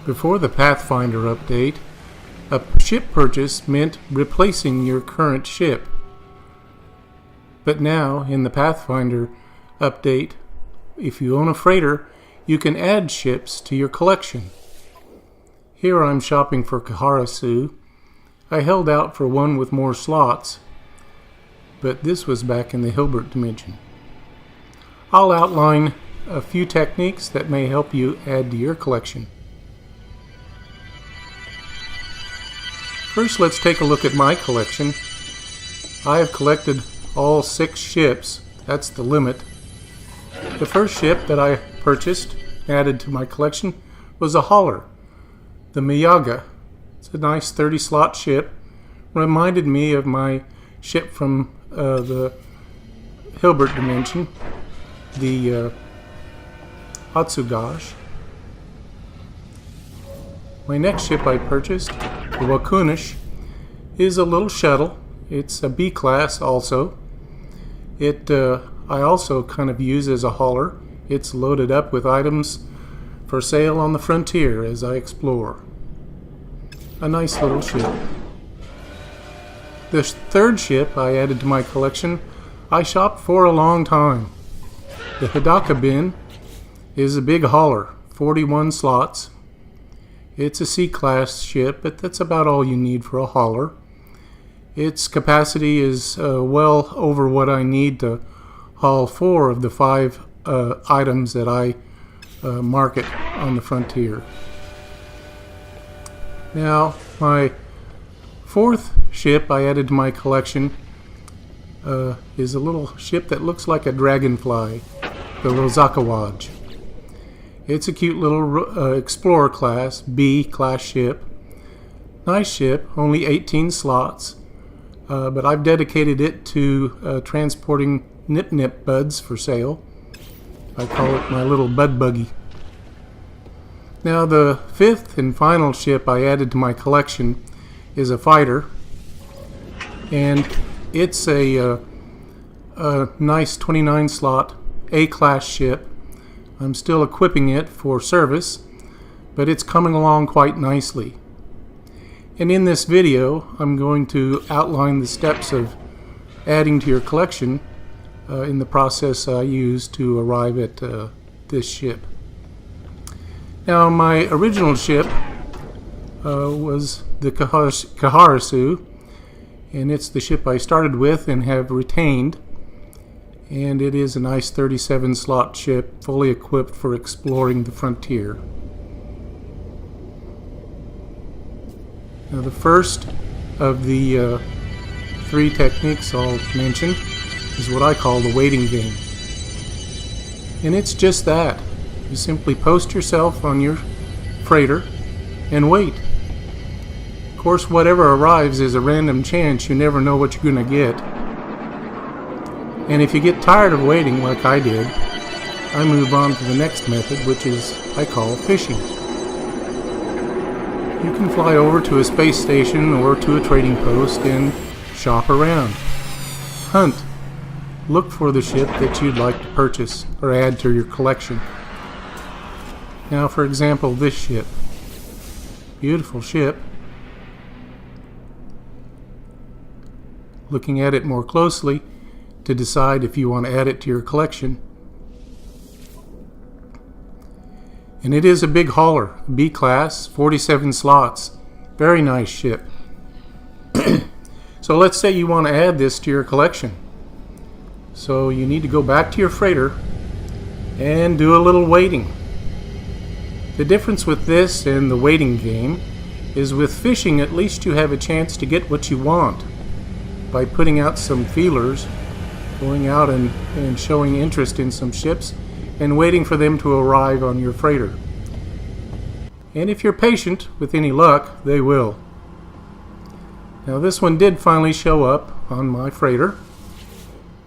Before the Pathfinder update, a ship purchase meant replacing your current ship. But now, in the Pathfinder update, if you own a freighter, you can add ships to your collection. Here I'm shopping for Kaharasu. I held out for one with more slots, but this was back in the Hilbert dimension. I'll outline a few techniques that may help you add to your collection. First, let's take a look at my collection. I have collected all 6 ships. That's the limit. The first ship that I purchased, added to my collection, was a hauler, the Miyaga. It's a nice 30-slot ship. Reminded me of my ship from the Hilbert dimension, the Atsugash. My next ship I purchased, the Wakunish, is a little shuttle. It's a B class also. I also kind of use as a hauler. It's loaded up with items for sale on the frontier as I explore. A nice little ship. The third ship I added to my collection, I shopped for a long time. The Hidaka Bin is a big hauler, 41 slots. It's a C-class ship, but that's about all you need for a hauler. Its capacity is well over what I need to haul 4 of the 5 items that I market on the frontier. Now, my fourth ship I added to my collection is a little ship that looks like a dragonfly, the Rozakawaj. It's a cute little Explorer class, B class ship. Nice ship, only 18 slots, but I've dedicated it to transporting nip-nip buds for sale. I call it my little bud buggy. Now the fifth and final ship I added to my collection is a fighter, and it's a nice 29-slot A-class ship. I'm still equipping it for service, but it's coming along quite nicely. And in this video, I'm going to outline the steps of adding to your collection in the process I used to arrive at this ship. Now, my original ship was the Kaharasu, and it's the ship I started with and have retained. And it is a nice 37-slot ship, fully equipped for exploring the frontier. Now, the first of the 3 techniques I'll mention is what I call the waiting game. And it's just that. You simply post yourself on your freighter and wait. Of course, whatever arrives is a random chance. You never know what you're going to get. And if you get tired of waiting like I did, I move on to the next method, which I call fishing. You can fly over to a space station or to a trading post and shop around. Hunt. Look for the ship that you'd like to purchase or add to your collection. Now, for example, this ship. Beautiful ship. Looking at it more closely to decide if you want to add it to your collection. And it is a big hauler, B class, 47 slots. Very nice ship. So let's say you want to add this to your collection. So you need to go back to your freighter and do a little waiting. The difference with this and the waiting game is with fishing, at least you have a chance to get what you want by putting out some feelers, going out and showing interest in some ships and waiting for them to arrive on your freighter. And if you're patient, with any luck, they will. Now, this one did finally show up on my freighter,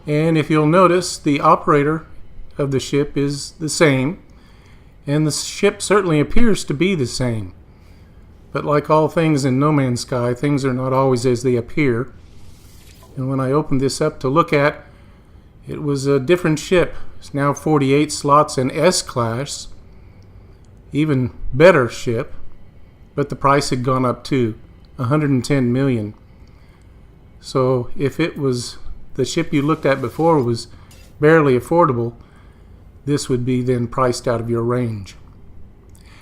and if you'll notice, the operator of the ship is the same, and the ship certainly appears to be the same. But like all things in No Man's Sky, things are not always as they appear. And when I opened this up to look at, it was a different ship. It's now 48 slots in S-class. Even better ship. but the price had gone up to 110 million. So if it was the ship you looked at before was barely affordable, this would be then priced out of your range.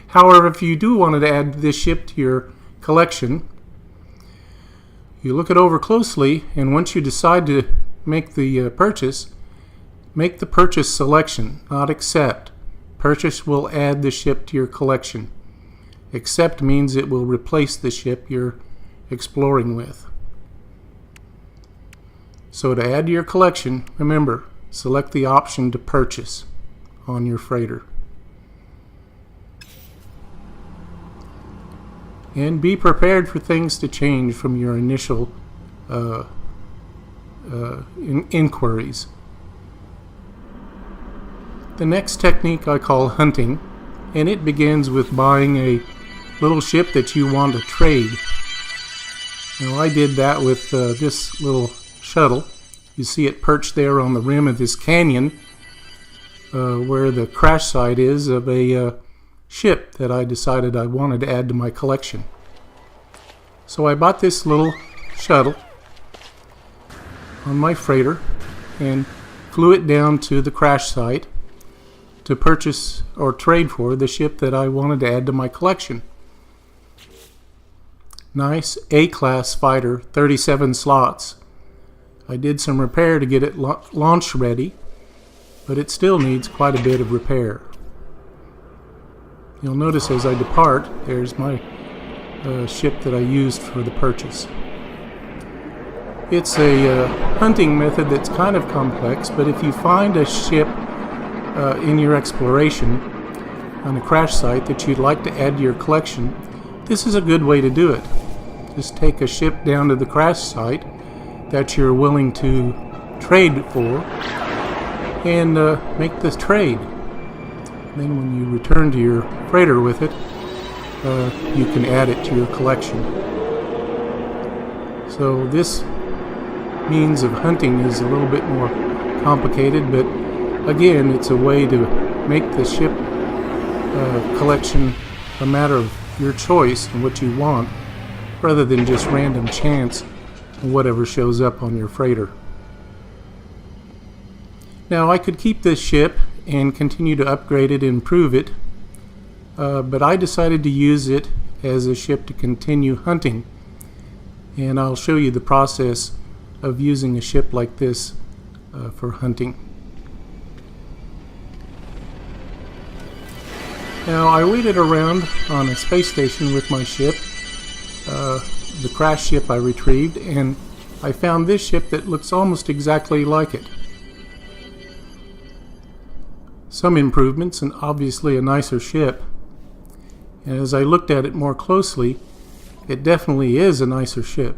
However, if you do want to add this ship to your collection, you look it over closely, and once you decide to make the purchase, make the purchase selection, not accept. Purchase will add the ship to your collection. Accept means it will replace the ship you're exploring with. So to add to your collection, remember, select the option to purchase on your freighter. And be prepared for things to change from your initial inquiries. The next technique I call hunting, and it begins with buying a little ship that you want to trade. Now I did that with this little shuttle. You see it perched there on the rim of this canyon where the crash site is of a ship that I decided I wanted to add to my collection. So I bought this little shuttle on my freighter and flew it down to the crash site to purchase or trade for the ship that I wanted to add to my collection. Nice A-class fighter, 37 slots. I did some repair to get it launch ready, but it still needs quite a bit of repair. You'll notice as I depart, there's my ship that I used for the purchase. It's a hunting method that's kind of complex, but if you find a ship in your exploration on a crash site that you'd like to add to your collection, this is a good way to do it. Just take a ship down to the crash site that you're willing to trade for and make the trade. Then when you return to your freighter with it, you can add it to your collection. So this means of hunting is a little bit more complicated, but again, it's a way to make the ship collection a matter of your choice and what you want, rather than just random chance and whatever shows up on your freighter. Now, I could keep this ship and continue to upgrade it and improve it, but I decided to use it as a ship to continue hunting, and I'll show you the process of using a ship like this for hunting. Now, I waited around on a space station with my ship, the crash ship I retrieved, and I found this ship that looks almost exactly like it. Some improvements and obviously a nicer ship. And as I looked at it more closely, it definitely is a nicer ship.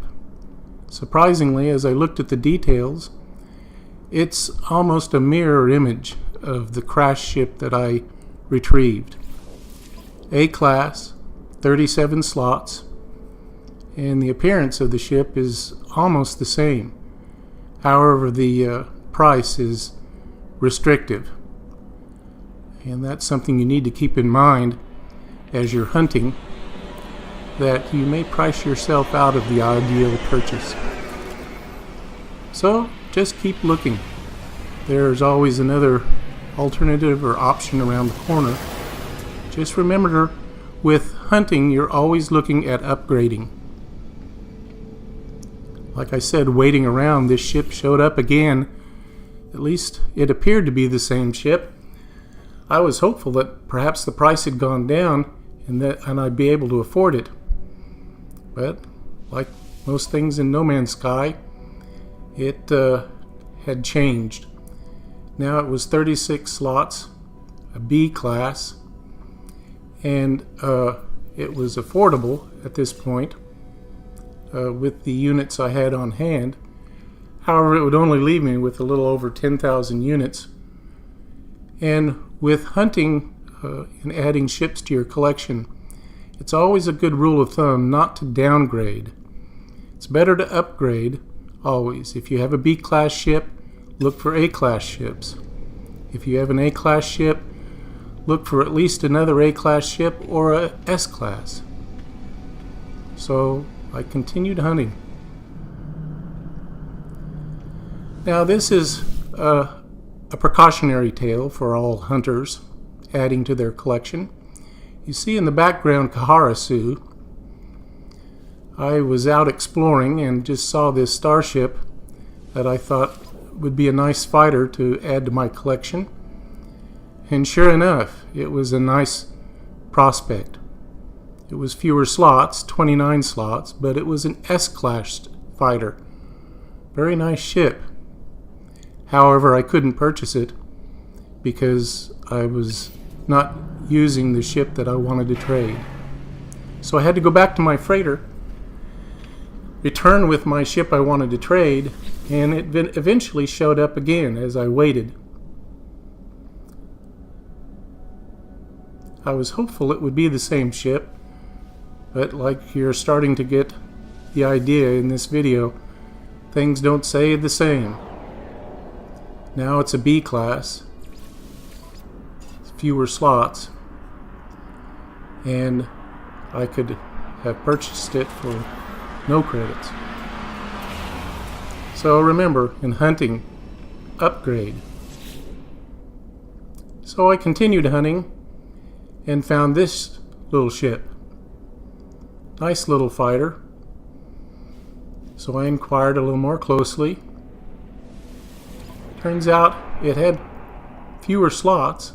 Surprisingly, as I looked at the details, it's almost a mirror image of the crash ship that I retrieved. A-class, 37 slots, and the appearance of the ship is almost the same. However, the price is restrictive. And that's something you need to keep in mind as you're hunting, that you may price yourself out of the ideal purchase. So just keep looking. There's always another alternative or option around the corner. Just remember, with hunting, you're always looking at upgrading. Like I said, waiting around, this ship showed up again. At least it appeared to be the same ship. I was hopeful that perhaps the price had gone down and I'd be able to afford it. But like most things in No Man's Sky, it had changed. Now it was 36 slots, a B class, and it was affordable at this point with the units I had on hand. However, it would only leave me with a little over 10,000 units. And with hunting and adding ships to your collection, it's always a good rule of thumb not to downgrade. It's better to upgrade always. If you have a B-class ship, look for A-class ships. If you have an A-class ship, look for at least another A-class ship or a S-class. so I continued hunting. Now this is a precautionary tale for all hunters adding to their collection. You see in the background Kahara. I was out exploring and just saw this starship that I thought would be a nice fighter to add to my collection. And sure enough, it was a nice prospect. It was fewer slots, 29 slots, but it was an S-class fighter. Very nice ship. However, I couldn't purchase it because I was not using the ship that I wanted to trade. So I had to go back to my freighter, return with my ship I wanted to trade, and it eventually showed up again as I waited. I was hopeful it would be the same ship, but like you're starting to get the idea in this video, things don't say the same. Now it's a B class, fewer slots, and I could have purchased it for no credits. So remember, in hunting, upgrade. So I continued hunting and found this little ship. Nice little fighter. So I inquired a little more closely. Turns out it had fewer slots,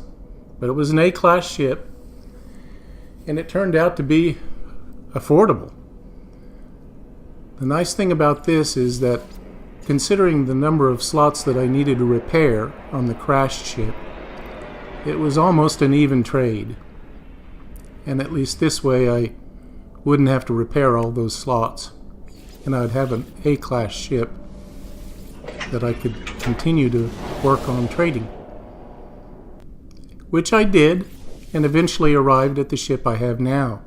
but it was an A-class ship, and it turned out to be affordable. The nice thing about this is that, considering the number of slots that I needed to repair on the crashed ship, it was almost an even trade. And at least this way I wouldn't have to repair all those slots, and I'd have an A-class ship that I could continue to work on trading. Which I did, and eventually arrived at the ship I have now.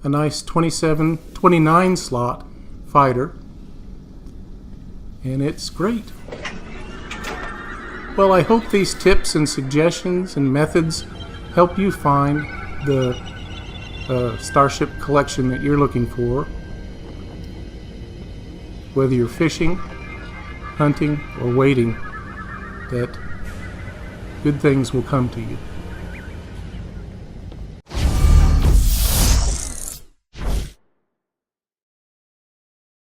A nice 29 slot fighter, and it's great. Well, I hope these tips and suggestions and methods help you find the Starship collection that you're looking for, whether you're fishing, hunting, or waiting, that good things will come to you.